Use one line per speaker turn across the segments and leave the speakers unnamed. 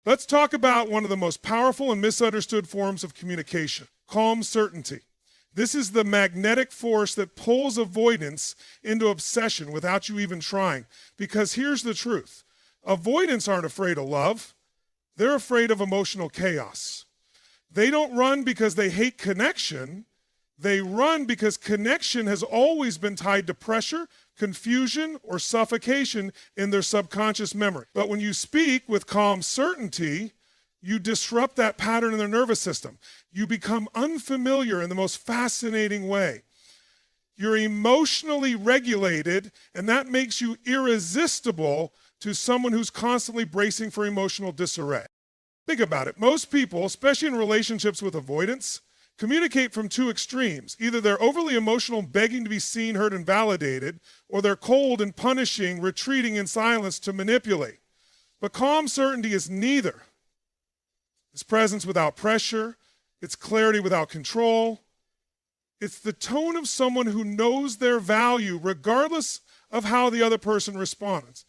Let's talk about one of the most powerful and misunderstood forms of communication, calm certainty. This is the magnetic force that pulls avoidance into obsession without you even trying. Because here's the truth. Avoidants aren't afraid of love. They're afraid of emotional chaos. They don't run because they hate connection. They run because connection has always been tied to pressure, confusion, or suffocation in their subconscious memory. But when you speak with calm certainty, you disrupt that pattern in their nervous system. You become unfamiliar in the most fascinating way. You're emotionally regulated, and that makes you irresistible to someone who's constantly bracing for emotional disarray. Think about it. Most people, especially in relationships with avoidance, communicate from two extremes. Either they're overly emotional, begging to be seen, heard, and validated, or they're cold and punishing, retreating in silence to manipulate. But calm certainty is neither. It's presence without pressure. It's clarity without control. It's the tone of someone who knows their value regardless of how the other person responds.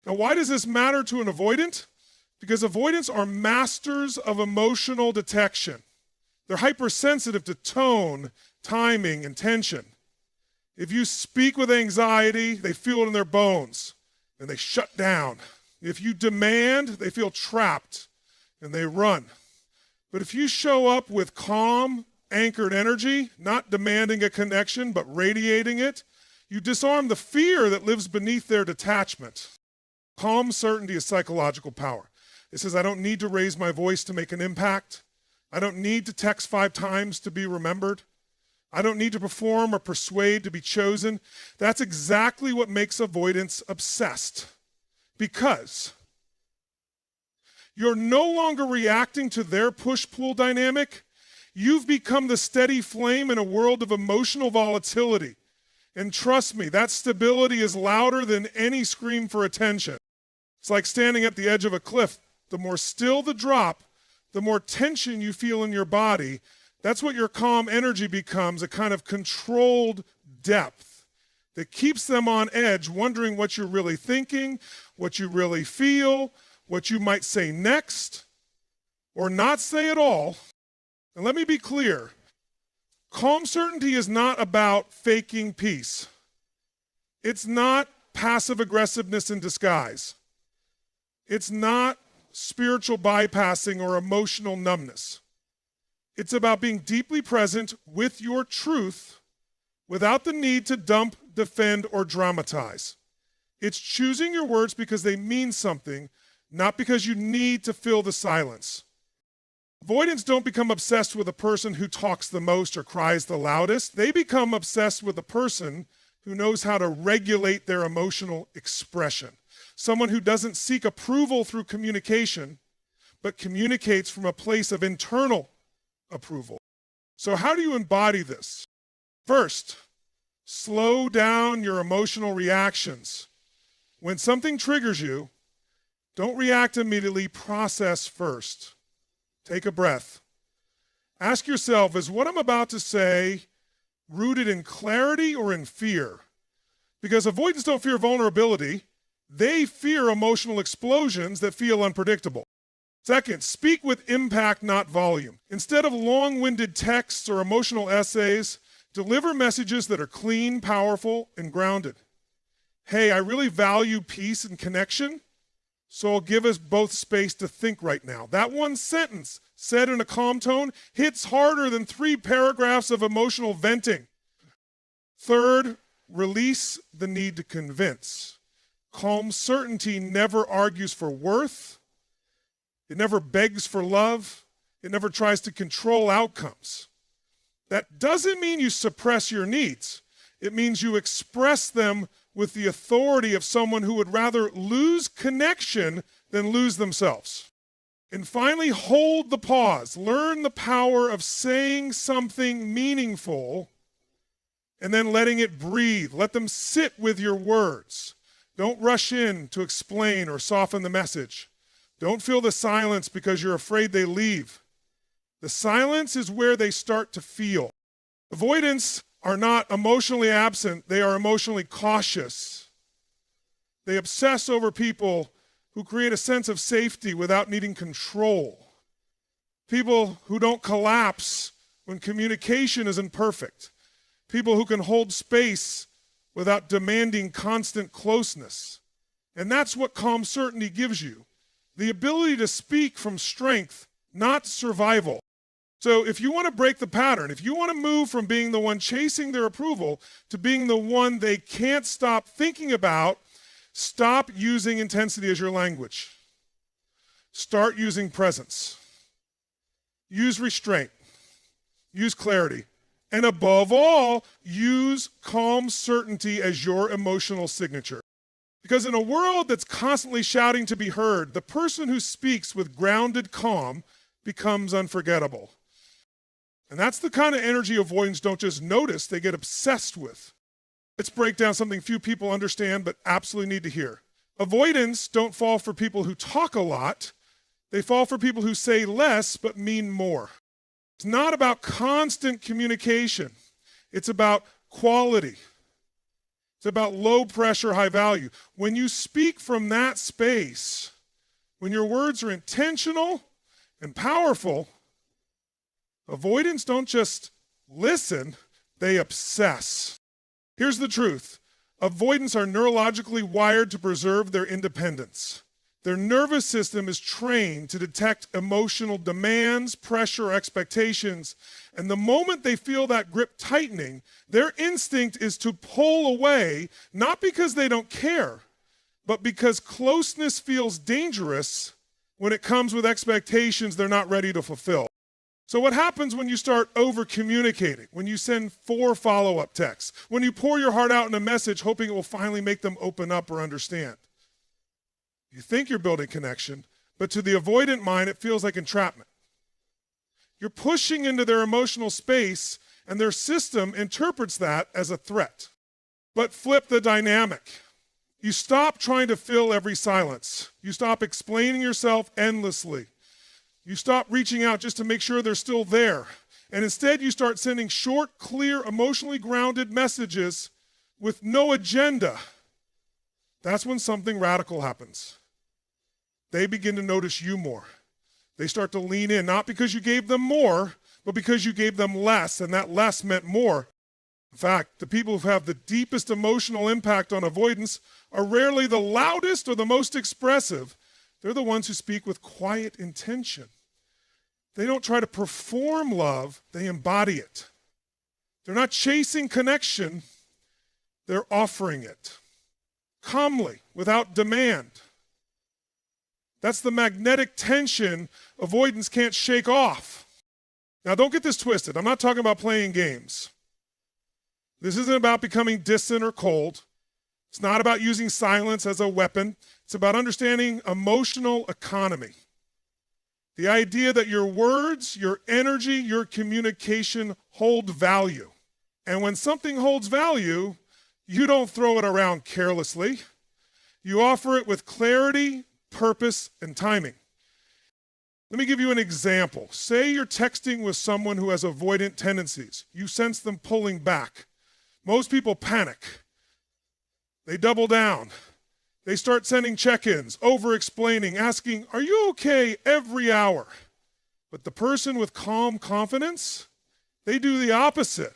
Now, why does this matter to an avoidant? Because avoidants are masters of emotional detection. They're hypersensitive to tone, timing, and tension. If you speak with anxiety, they feel it in their bones, and they shut down. If you demand, they feel trapped, and they run. But if you show up with calm, anchored energy, not demanding a connection, but radiating it, you disarm the fear that lives beneath their detachment. Calm certainty is psychological power. It says, I don't need to raise my voice to make an impact. I don't need to text 5 times to be remembered. I don't need to perform or persuade to be chosen. That's exactly what makes avoidance obsessed. Because you're no longer reacting to their push-pull dynamic. You've become the steady flame in a world of emotional volatility. And trust me, that stability is louder than any scream for attention. It's like standing at the edge of a cliff. The more still the drop, the more tension you feel in your body. That's what your calm energy becomes, a kind of controlled depth that keeps them on edge, wondering what you're really thinking, what you really feel, what you might say next, or not say at all. And let me be clear, calm certainty is not about faking peace. It's not passive aggressiveness in disguise. It's not spiritual bypassing or emotional numbness. It's about being deeply present with your truth without the need to dump, defend, or dramatize. It's choosing your words because they mean something, not because you need to fill the silence. Avoidants don't become obsessed with a person who talks the most or cries the loudest. They become obsessed with a person who knows how to regulate their emotional expression. Someone who doesn't seek approval through communication, but communicates from a place of internal approval. So how do you embody this? First, slow down your emotional reactions. When something triggers you, don't react immediately, process first. Take a breath. Ask yourself, is what I'm about to say rooted in clarity or in fear? Because avoidants don't fear vulnerability. They fear emotional explosions that feel unpredictable. Second, speak with impact, not volume. Instead of long-winded texts or emotional essays, deliver messages that are clean, powerful, and grounded. Hey, I really value peace and connection, so I'll give us both space to think right now. That one sentence, said in a calm tone, hits harder than 3 paragraphs of emotional venting. Third, release the need to convince. Calm certainty never argues for worth. It never begs for love. It never tries to control outcomes. That doesn't mean you suppress your needs. It means you express them with the authority of someone who would rather lose connection than lose themselves. And finally, hold the pause. Learn the power of saying something meaningful and then letting it breathe. Let them sit with your words. Don't rush in to explain or soften the message. Don't fill the silence because you're afraid they leave. The silence is where they start to feel. Avoidants are not emotionally absent, they are emotionally cautious. They obsess over people who create a sense of safety without needing control. People who don't collapse when communication isn't perfect. People who can hold space without demanding constant closeness. And that's what calm certainty gives you. The ability to speak from strength, not survival. So if you want to break the pattern, if you want to move from being the one chasing their approval to being the one they can't stop thinking about, stop using intensity as your language. Start using presence. Use restraint. Use clarity. And above all, use calm certainty as your emotional signature. Because in a world that's constantly shouting to be heard, the person who speaks with grounded calm becomes unforgettable. And that's the kind of energy avoidance don't just notice, they get obsessed with. Let's break down something few people understand but absolutely need to hear. Avoidance don't fall for people who talk a lot. They fall for people who say less but mean more. It's not about constant communication. It's about quality. It's about low pressure, high value. When you speak from that space, when your words are intentional and powerful, avoidance don't just listen, they obsess. Here's the truth. Avoidants are neurologically wired to preserve their independence. Their nervous system is trained to detect emotional demands, pressure, expectations, and the moment they feel that grip tightening, their instinct is to pull away, not because they don't care, but because closeness feels dangerous when it comes with expectations they're not ready to fulfill. So what happens when you start over-communicating, when you send 4 follow-up texts, when you pour your heart out in a message hoping it will finally make them open up or understand? You think you're building connection, but to the avoidant mind, it feels like entrapment. You're pushing into their emotional space, and their system interprets that as a threat. But flip the dynamic. You stop trying to fill every silence. You stop explaining yourself endlessly. You stop reaching out just to make sure they're still there. And instead, you start sending short, clear, emotionally grounded messages with no agenda. That's when something radical happens. They begin to notice you more. They start to lean in, not because you gave them more, but because you gave them less, and that less meant more. In fact, the people who have the deepest emotional impact on avoidance are rarely the loudest or the most expressive. They're the ones who speak with quiet intention. They don't try to perform love, they embody it. They're not chasing connection, they're offering it. Calmly, without demand. That's the magnetic tension avoidance can't shake off. Now, don't get this twisted. I'm not talking about playing games. This isn't about becoming distant or cold. It's not about using silence as a weapon. It's about understanding emotional economy. The idea that your words, your energy, your communication hold value. And when something holds value, you don't throw it around carelessly. You offer it with clarity, purpose, and timing. Let me give you an example. Say you're texting with someone who has avoidant tendencies. You sense them pulling back. Most people panic. They double down. They start sending check-ins, over-explaining, asking, "Are you okay?" every hour. But the person with calm confidence, they do the opposite.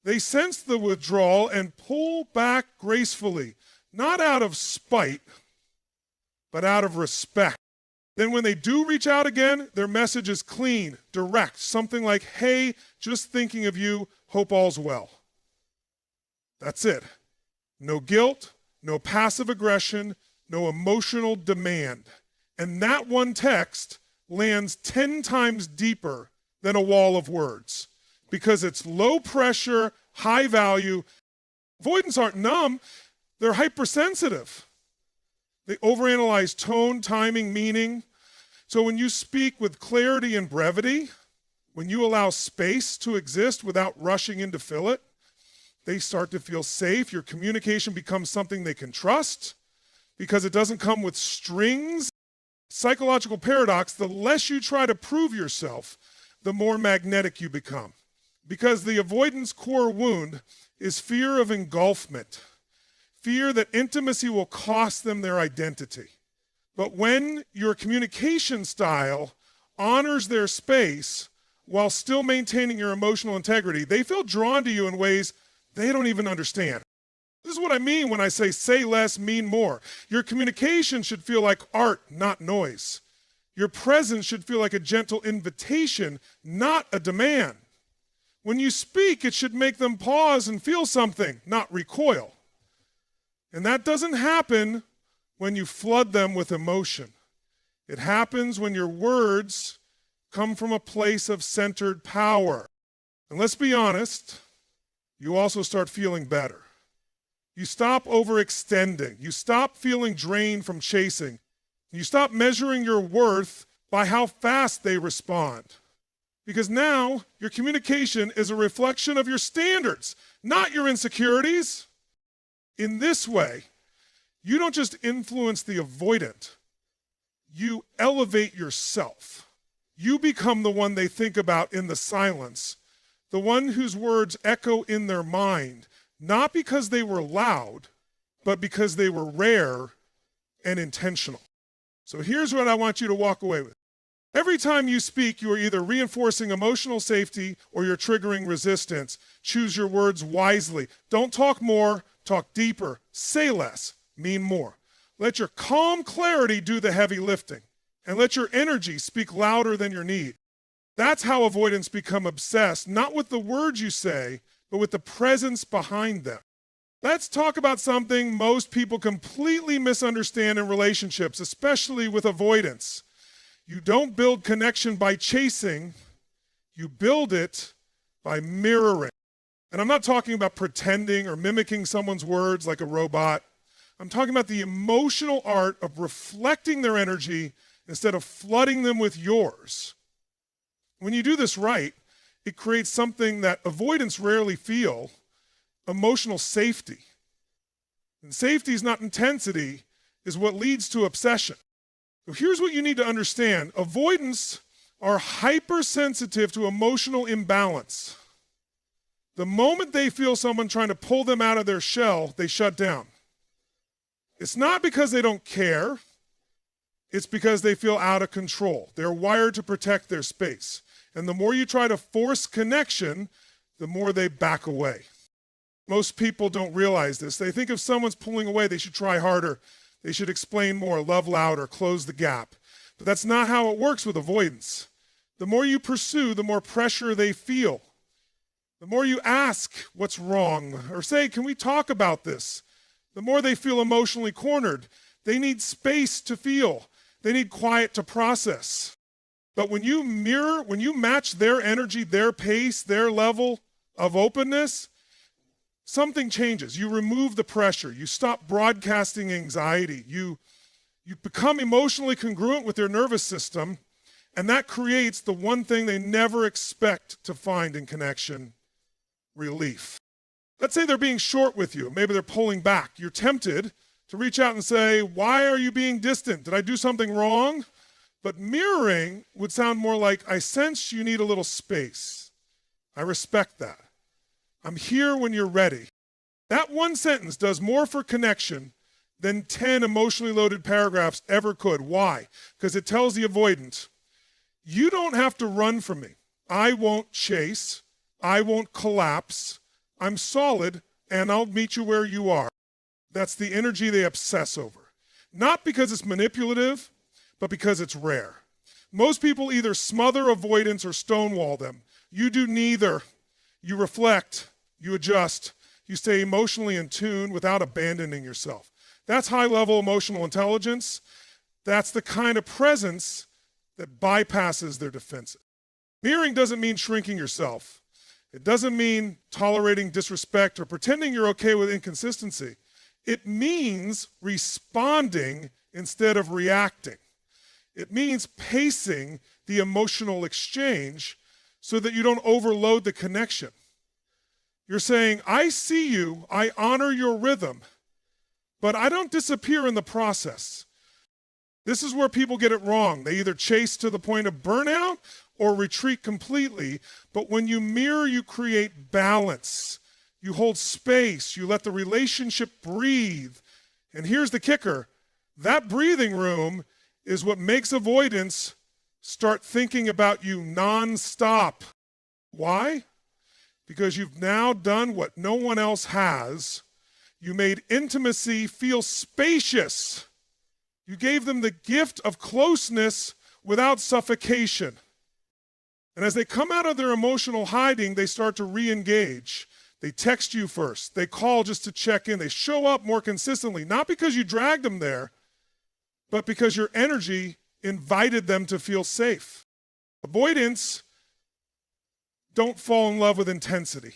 They sense the withdrawal and pull back gracefully, not out of spite, but out of respect. Then when they do reach out again, their message is clean, direct, something like, "Hey, just thinking of you, hope all's well." That's it. No guilt, no passive aggression, no emotional demand. And that one text lands 10 times deeper than a wall of words because it's low pressure, high value. Avoidants aren't numb, they're hypersensitive. They overanalyze tone, timing, meaning. So when you speak with clarity and brevity, when you allow space to exist without rushing in to fill it, they start to feel safe. Your communication becomes something they can trust because it doesn't come with strings. Psychological paradox, the less you try to prove yourself, the more magnetic you become. Because the avoidance core wound is fear of engulfment, fear that intimacy will cost them their identity. But when your communication style honors their space while still maintaining your emotional integrity, they feel drawn to you in ways they don't even understand. This is what I mean when I say less, mean more. Your communication should feel like art, not noise. Your presence should feel like a gentle invitation, not a demand. When you speak, it should make them pause and feel something, not recoil. And that doesn't happen when you flood them with emotion. It happens when your words come from a place of centered power. And let's be honest, you also start feeling better. You stop overextending. You stop feeling drained from chasing. You stop measuring your worth by how fast they respond. Because now your communication is a reflection of your standards, not your insecurities. In this way, you don't just influence the avoidant, you elevate yourself. You become the one they think about in the silence, the one whose words echo in their mind, not because they were loud, but because they were rare and intentional. So here's what I want you to walk away with. Every time you speak, you are either reinforcing emotional safety or you're triggering resistance. Choose your words wisely. Don't talk more, talk deeper. Say less, mean more. Let your calm clarity do the heavy lifting, and let your energy speak louder than your need. That's how avoidants become obsessed, not with the words you say, but with the presence behind them. Let's talk about something most people completely misunderstand in relationships, especially with avoidance. You don't build connection by chasing, you build it by mirroring. And I'm not talking about pretending or mimicking someone's words like a robot. I'm talking about the emotional art of reflecting their energy instead of flooding them with yours. When you do this right, it creates something that avoidants rarely feel, emotional safety. And safety is not intensity, is what leads to obsession. So here's what you need to understand. Avoidants are hypersensitive to emotional imbalance. The moment they feel someone trying to pull them out of their shell, they shut down. It's not because they don't care. It's because they feel out of control. They're wired to protect their space. And the more you try to force connection, the more they back away. Most people don't realize this. They think if someone's pulling away, they should try harder. They should explain more, love louder, close the gap. But that's not how it works with avoidance. The more you pursue, the more pressure they feel. The more you ask what's wrong or say, can we talk about this? The more they feel emotionally cornered. They need space to feel. They need quiet to process. But when you mirror, when you match their energy, their pace, their level of openness, something changes. You remove the pressure. You stop broadcasting anxiety. You become emotionally congruent with their nervous system, and that creates the one thing they never expect to find in connection: relief. Let's say they're being short with you. Maybe they're pulling back. You're tempted to reach out and say, why are you being distant? Did I do something wrong? But mirroring would sound more like, I sense you need a little space. I respect that. I'm here when you're ready. That one sentence does more for connection than 10 emotionally loaded paragraphs ever could. Why? Because it tells the avoidant, you don't have to run from me. I won't chase. I won't collapse. I'm solid, and I'll meet you where you are. That's the energy they obsess over. Not because it's manipulative, but because it's rare. Most people either smother avoidance or stonewall them. You do neither. You reflect, you adjust, you stay emotionally in tune without abandoning yourself. That's high-level emotional intelligence. That's the kind of presence that bypasses their defenses. Mirroring doesn't mean shrinking yourself. It doesn't mean tolerating disrespect or pretending you're okay with inconsistency. It means responding instead of reacting. It means pacing the emotional exchange so that you don't overload the connection. You're saying, I see you, I honor your rhythm, but I don't disappear in the process. This is where people get it wrong. They either chase to the point of burnout or retreat completely. But when you mirror, you create balance. You hold space. You let the relationship breathe. And here's the kicker. That breathing room is what makes avoidance start thinking about you nonstop. Why? Because you've now done what no one else has. You made intimacy feel spacious. You gave them the gift of closeness without suffocation. And as they come out of their emotional hiding, they start to re-engage. They text you first. They call just to check in. They show up more consistently, not because you dragged them there, but because your energy invited them to feel safe. Avoidance don't fall in love with intensity.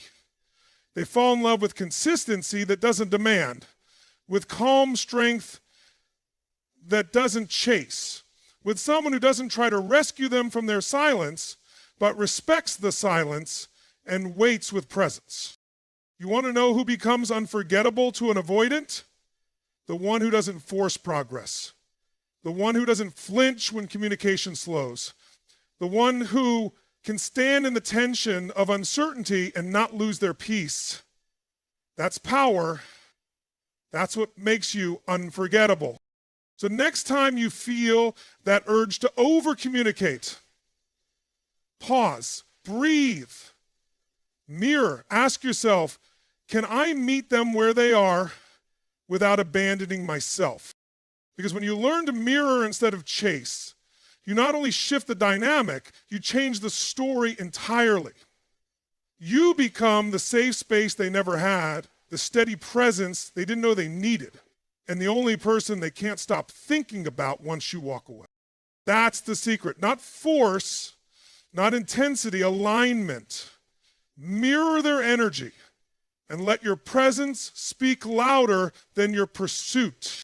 They fall in love with consistency that doesn't demand, with calm strength that doesn't chase, with someone who doesn't try to rescue them from their silence, but respects the silence and waits with presence. You want to know who becomes unforgettable to an avoidant? The one who doesn't force progress. The one who doesn't flinch when communication slows. The one who can stand in the tension of uncertainty and not lose their peace. That's power. That's what makes you unforgettable. So next time you feel that urge to over-communicate, pause, breathe, mirror, ask yourself, can I meet them where they are without abandoning myself? Because when you learn to mirror instead of chase, you not only shift the dynamic, you change the story entirely. You become the safe space they never had, the steady presence they didn't know they needed, and the only person they can't stop thinking about once you walk away. That's the secret. Not force, not intensity, alignment. Mirror their energy and let your presence speak louder than your pursuit.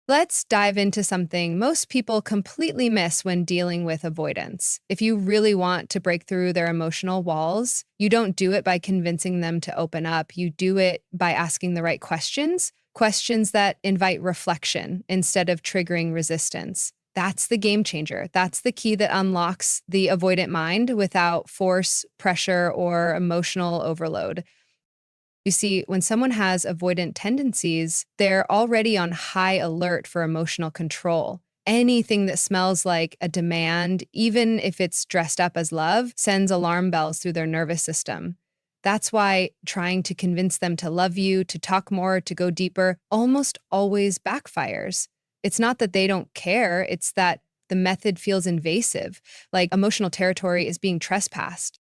Let's dive into something most people completely miss when dealing with avoidance. If you really want to break through their emotional walls, you don't do it by convincing them to open up. You do it by asking the right questions, questions that invite reflection instead of triggering resistance. That's the game changer. That's the key that unlocks the avoidant mind without force, pressure, or emotional overload. You see, when someone has avoidant tendencies, they're already on high alert for emotional control. Anything that smells like a demand, even if it's dressed up as love, sends alarm bells through their nervous system. That's why trying to convince them to love you, to talk more, to go deeper, almost always backfires. It's not that they don't care, it's that the method feels invasive, like emotional territory is being trespassed.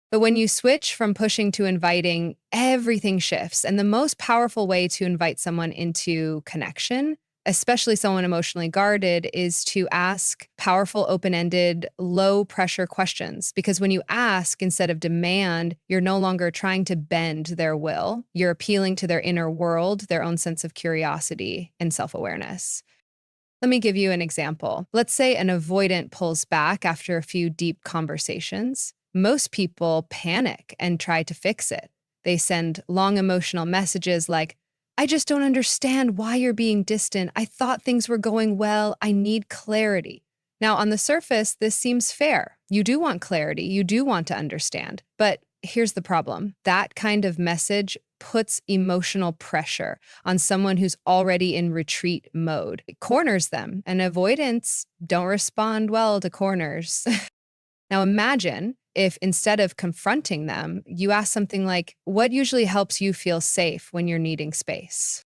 But when you switch from pushing to inviting, everything shifts. And the most powerful way to invite someone into connection, especially someone emotionally guarded, is to ask powerful, open-ended, low-pressure questions. Because when you ask instead of demand, you're no longer trying to bend their will. You're appealing to their inner world, their own sense of curiosity and self-awareness. Let me give you an example. Let's say an avoidant pulls back after a few deep conversations. Most people panic and try to fix it. They send long emotional messages like, I just don't understand why you're being distant. I thought things were going well. I need clarity. Now, on the surface, this seems fair. You do want clarity. You do want to understand. But here's the problem. That kind of message puts emotional pressure on someone who's already in retreat mode. It corners them, and avoidants don't respond well to corners. Now imagine if instead of confronting them, you ask something like, what usually helps you feel safe when you're needing space?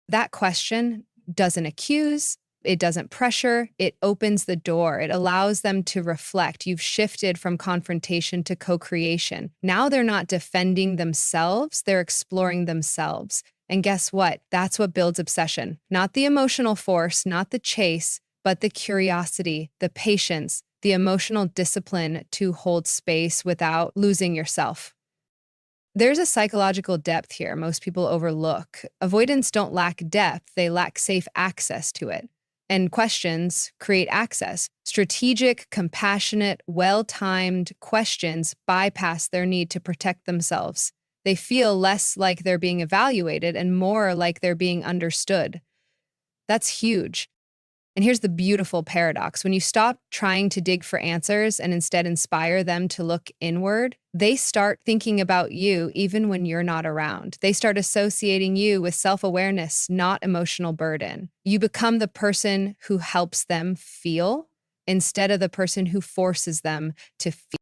That question doesn't accuse, it doesn't pressure, it opens the door. It allows them to reflect. You've shifted from confrontation to co-creation. Now they're not defending themselves, they're exploring themselves. And guess what? That's what builds obsession. Not the emotional force, not the chase, but the curiosity, the patience, the emotional discipline to hold space without losing yourself. There's a psychological depth here most people overlook. Avoidants don't lack depth, they lack safe access to it. And questions create access. Strategic, compassionate, well-timed questions bypass their need to protect themselves. They feel less like they're being evaluated and more like they're being understood. That's huge. And here's the beautiful paradox. When you stop trying to dig for answers and instead inspire them to look inward, they start thinking about you even when you're not around. They start associating you with self-awareness, not emotional burden. You become the person who helps them feel instead of the person who forces them to feel.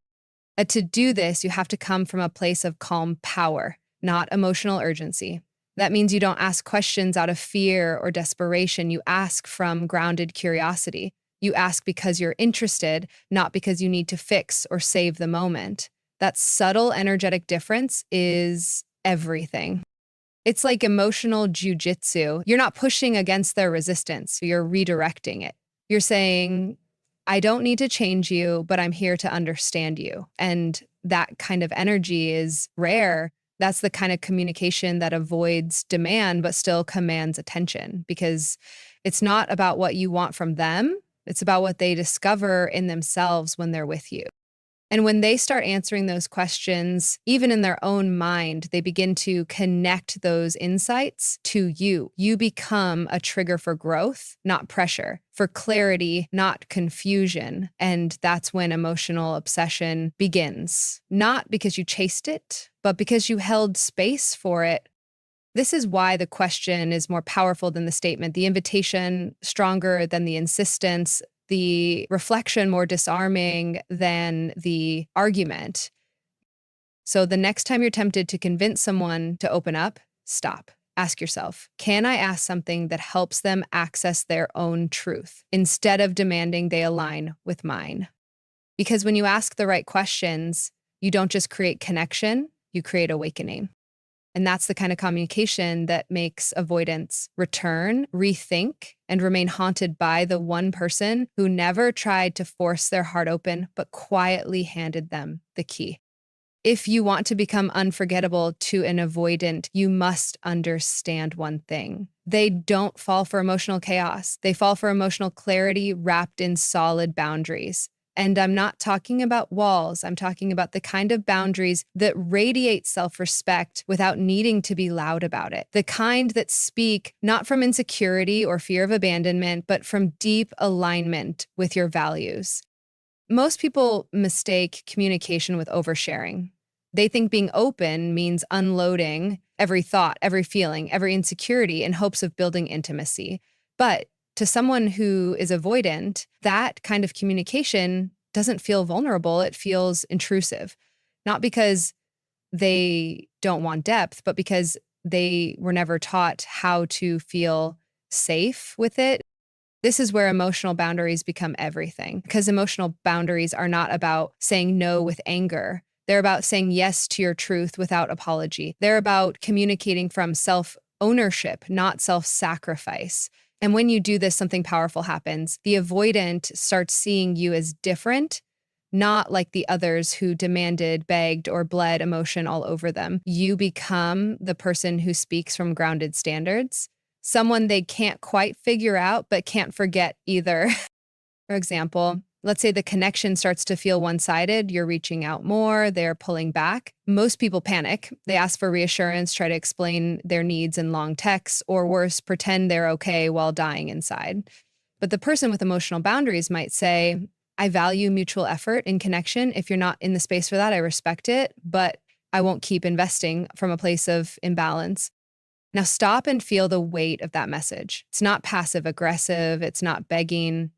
To do this, you have to come from a place of calm power, not emotional urgency. That means you don't ask questions out of fear or desperation. You ask from grounded curiosity. You ask because you're interested, not because you need to fix or save the moment. That subtle energetic difference is everything. It's like emotional jujitsu. You're not pushing against their resistance, you're redirecting it. You're saying, I don't need to change you, but I'm here to understand you. And that kind of energy is rare. That's the kind of communication that avoids demand, but still commands attention, because it's not about what you want from them. It's about what they discover in themselves when they're with you. And when they start answering those questions, even in their own mind, they begin to connect those insights to you. You become a trigger for growth, not pressure, for clarity, not confusion. And that's when emotional obsession begins. Not because you chased it, but because you held space for it. This is why the question is more powerful than the statement, the invitation stronger than the insistence, the reflection more disarming than the argument. So the next time you're tempted to convince someone to open up, stop. Ask yourself, can I ask something that helps them access their own truth instead of demanding they align with mine? Because when you ask the right questions, you don't just create connection, you create awakening. And that's the kind of communication that makes avoidance return, rethink, and remain haunted by the one person who never tried to force their heart open, but quietly handed them the key. If you want to become unforgettable to an avoidant, you must understand one thing. They don't fall for emotional chaos. They fall for emotional clarity wrapped in solid boundaries. And I'm not talking about walls. I'm talking about the kind of boundaries that radiate self-respect without needing to be loud about it. The kind that speak not from insecurity or fear of abandonment, but from deep alignment with your values. Most people mistake communication with oversharing. They think being open means unloading every thought, every feeling, every insecurity in hopes of building intimacy. But to someone who is avoidant, that kind of communication doesn't feel vulnerable. It feels intrusive, not because they don't want depth, but because they were never taught how to feel safe with it. This is where emotional boundaries become everything, because emotional boundaries are not about saying no with anger. They're about saying yes to your truth without apology. They're about communicating from self-ownership, not self-sacrifice. And when you do this, something powerful happens. The avoidant starts seeing you as different, not like the others who demanded, begged, or bled emotion all over them. You become the person who speaks from grounded standards, someone they can't quite figure out, but can't forget either. For example, let's say the connection starts to feel one-sided. You're reaching out more, they're pulling back. Most people panic. They ask for reassurance, try to explain their needs in long texts, or worse, pretend they're okay while dying inside. But the person with emotional boundaries might say, I value mutual effort in connection. If you're not in the space for that, I respect it, but I won't keep investing from a place of imbalance. Now stop and feel the weight of that message. It's not passive aggressive. It's not begging.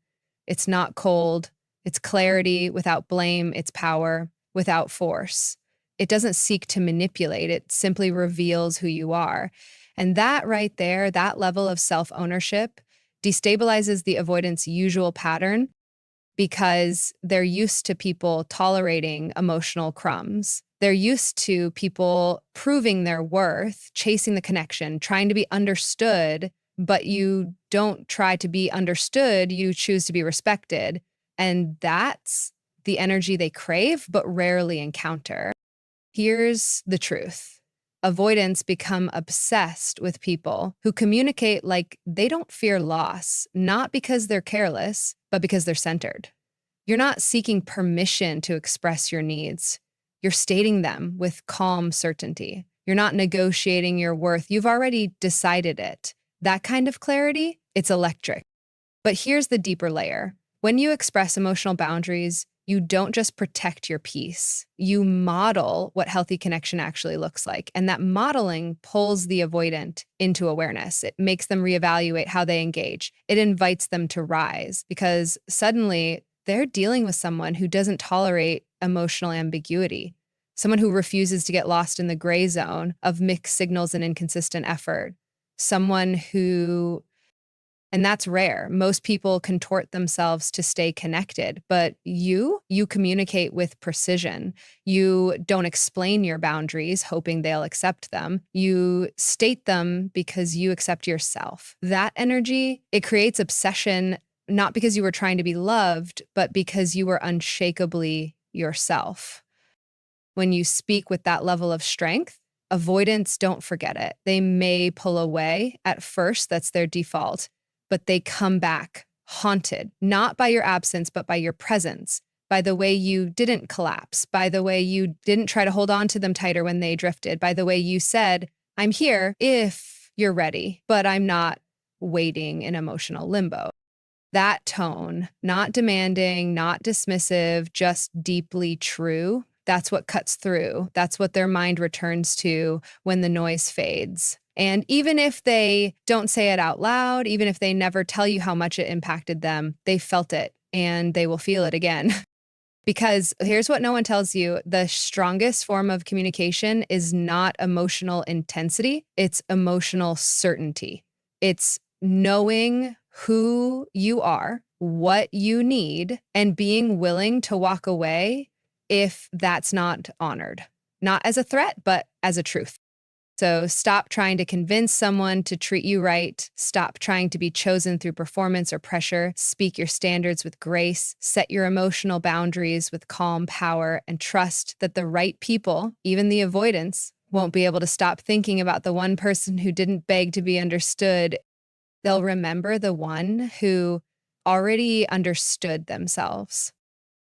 It's not cold. It's clarity without blame. It's power without force. It doesn't seek to manipulate. It simply reveals who you are. And that right there, that level of self-ownership destabilizes the avoidance usual pattern, because they're used to people tolerating emotional crumbs. They're used to people proving their worth, chasing the connection, trying to be understood, but you don't try to be understood, you choose to be respected. And that's the energy they crave, but rarely encounter. Here's the truth. Avoidants become obsessed with people who communicate like they don't fear loss, not because they're careless, but because they're centered. You're not seeking permission to express your needs. You're stating them with calm certainty. You're not negotiating your worth. You've already decided it. That kind of clarity, it's electric. But here's the deeper layer. When you express emotional boundaries, you don't just protect your peace. You model what healthy connection actually looks like. And that modeling pulls the avoidant into awareness. It makes them reevaluate how they engage. It invites them to rise because suddenly they're dealing with someone who doesn't tolerate emotional ambiguity, someone who refuses to get lost in the gray zone of mixed signals and inconsistent effort, someone who, and that's rare. Most people contort themselves to stay connected, but you communicate with precision. You don't explain your boundaries hoping they'll accept them. You state them because you accept yourself. That energy, it creates obsession, not because you were trying to be loved, but because you were unshakably yourself. When you speak with that level of strength, avoidants don't forget it. They may pull away at first, that's their default, but they come back haunted, not by your absence, but by your presence, by the way you didn't collapse, by the way you didn't try to hold on to them tighter when they drifted, by the way you said, I'm here if you're ready, but I'm not waiting in emotional limbo. That tone, not demanding, not dismissive, just deeply true, that's what cuts through. That's what their mind returns to when the noise fades. And even if they don't say it out loud, even if they never tell you how much it impacted them, they felt it and they will feel it again. Because here's what no one tells you, the strongest form of communication is not emotional intensity, it's emotional certainty. It's knowing who you are, what you need, and being willing to walk away if that's not honored, not as a threat, but as a truth. So stop trying to convince someone to treat you right. Stop trying to be chosen through performance or pressure. Speak your standards with grace. Set your emotional boundaries with calm power and trust that the right people, even the avoidance, won't be able to stop thinking about the one person who didn't beg to be understood. They'll remember the one who already understood themselves.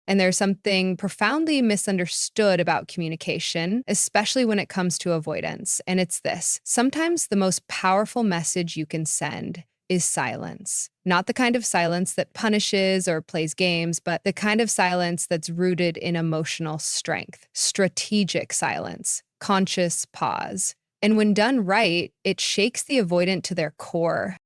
And there's something profoundly misunderstood about communication, especially when it comes to avoidance. And it's this: sometimes the most powerful message you can send is silence. Not the kind of silence that punishes or plays games, but the kind of silence that's rooted in emotional strength, strategic silence, conscious pause. And when done right, it shakes the avoidant to their core.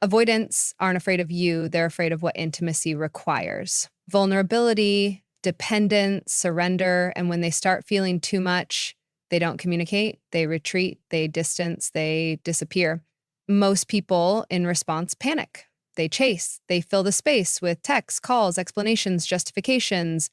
Avoidants aren't afraid of you, they're afraid of what intimacy requires. Vulnerability, dependence, surrender, and when they start feeling too much, they don't communicate, they retreat, they distance, they disappear. Most people in response panic. They chase, they fill the space with texts, calls, explanations, justifications,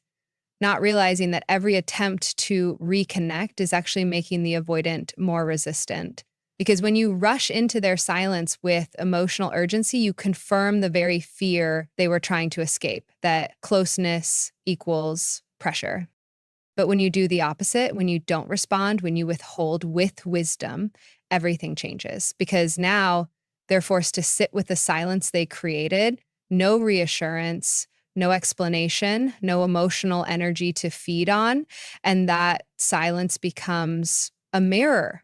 not realizing that every attempt to reconnect is actually making the avoidant more resistant. Because when you rush into their silence with emotional urgency, you confirm the very fear they were trying to escape, that closeness equals pressure. But when you do the opposite, when you don't respond, when you withhold with wisdom, everything changes. Because now they're forced to sit with the silence they created, no reassurance, no explanation, no emotional energy to feed on. And that silence becomes a mirror,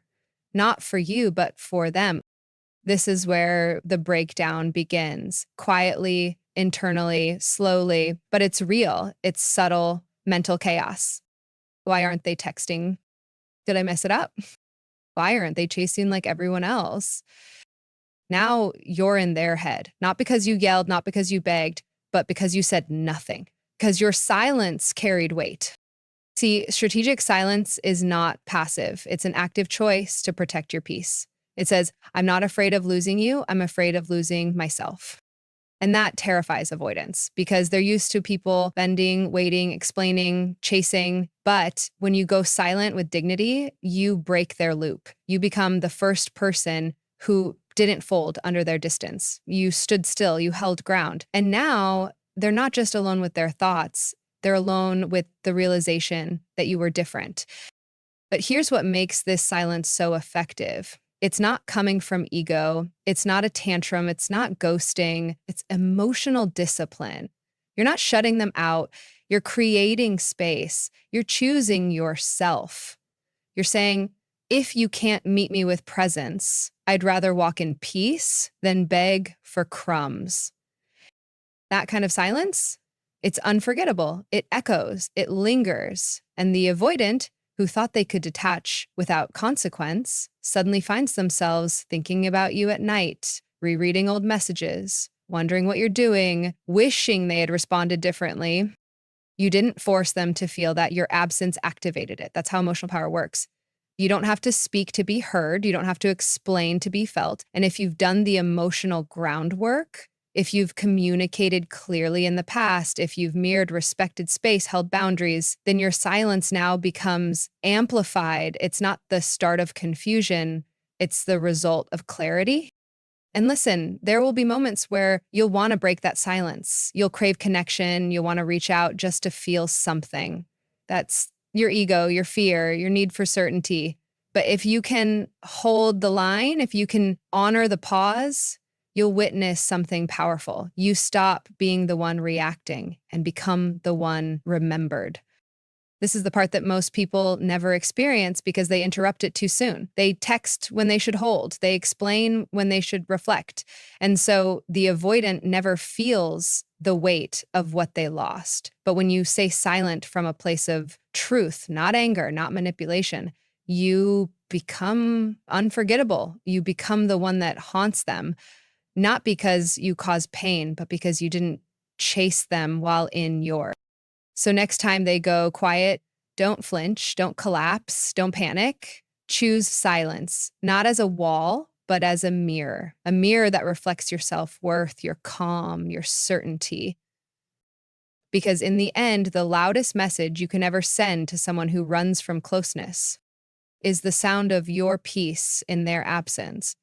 not for you, but for them. This is where the breakdown begins, quietly, internally, slowly, but it's real. It's subtle mental chaos. Why aren't they texting? Did I mess it up? Why aren't they chasing like everyone else? Now you're in their head, not because you yelled, not because you begged, but because you said nothing, because your silence carried weight. See, strategic silence is not passive. It's an active choice to protect your peace. It says, I'm not afraid of losing you. I'm afraid of losing myself. And that terrifies avoidance because they're used to people bending, waiting, explaining, chasing. But when you go silent with dignity, you break their loop. You become the first person who didn't fold under their distance. You stood still, you held ground. And now they're not just alone with their thoughts. They're alone with the realization that you were different. But here's what makes this silence so effective. It's not coming from ego. It's not a tantrum. It's not ghosting. It's emotional discipline. You're not shutting them out. You're creating space. You're choosing yourself. You're saying, if you can't meet me with presence, I'd rather walk in peace than beg for crumbs. That kind of silence, it's unforgettable. It echoes, it lingers. And the avoidant, who thought they could detach without consequence, suddenly finds themselves thinking about you at night, rereading old messages, wondering what you're doing, wishing they had responded differently. You didn't force them to feel that. Your absence activated it. That's how emotional power works. You don't have to speak to be heard. You don't have to explain to be felt. And if you've done the emotional groundwork, if you've communicated clearly in the past, if you've mirrored, respected space, held boundaries, then your silence now becomes amplified. It's not the start of confusion, it's the result of clarity. And listen, there will be moments where you'll want to break that silence. You'll crave connection. You'll want to reach out just to feel something. That's your ego, your fear, your need for certainty. But if you can hold the line, if you can honor the pause, you'll witness something powerful. You stop being the one reacting and become the one remembered. This is the part that most people never experience because they interrupt it too soon. They text when they should hold. They explain when they should reflect. And so the avoidant never feels the weight of what they lost. But when you stay silent from a place of truth, not anger, not manipulation, you become unforgettable. You become the one that haunts them, not because you caused pain, but because you didn't chase them while in your. So next time they go quiet, don't flinch, don't collapse, don't panic. Choose silence, not as a wall, but as a mirror that reflects your self-worth, your calm, your certainty. Because in the end, the loudest message you can ever send to someone who runs from closeness is the sound of your peace in their absence.